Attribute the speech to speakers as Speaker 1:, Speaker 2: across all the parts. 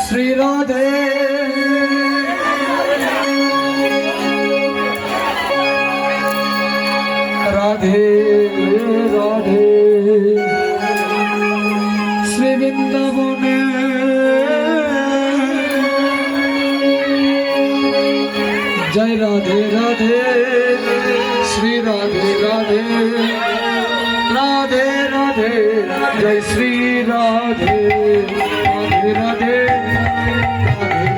Speaker 1: श्री राधे राधे राधे श्री वृंदावने जय राधे राधे श्री राधे राधे राधे राधे जय श्री राधे राधे राधे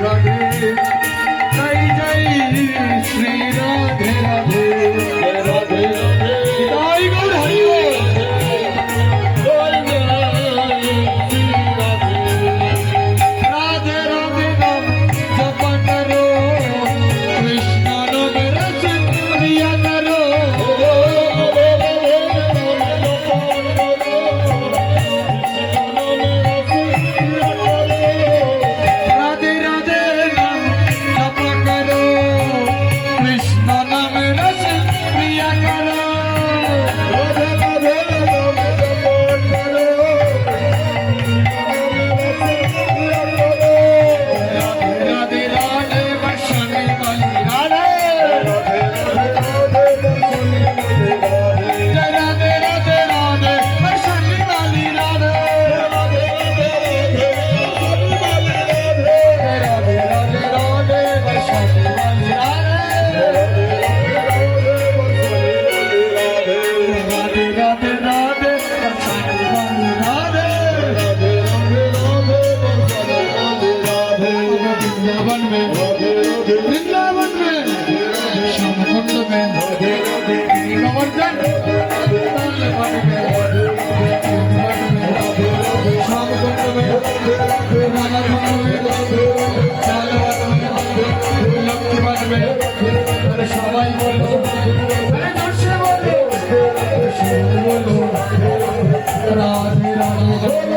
Speaker 1: राधे राधे जय जय श्री राधे राधे राधे राधे जय गौर हरि वृंदावन में श्यामकुंड में गोवर्धन श्यामकुंड में राधाकुंड में शालवन में लक्ष्मण में अरे सबाई बोलो अरे जोर से बोलो राधे राधे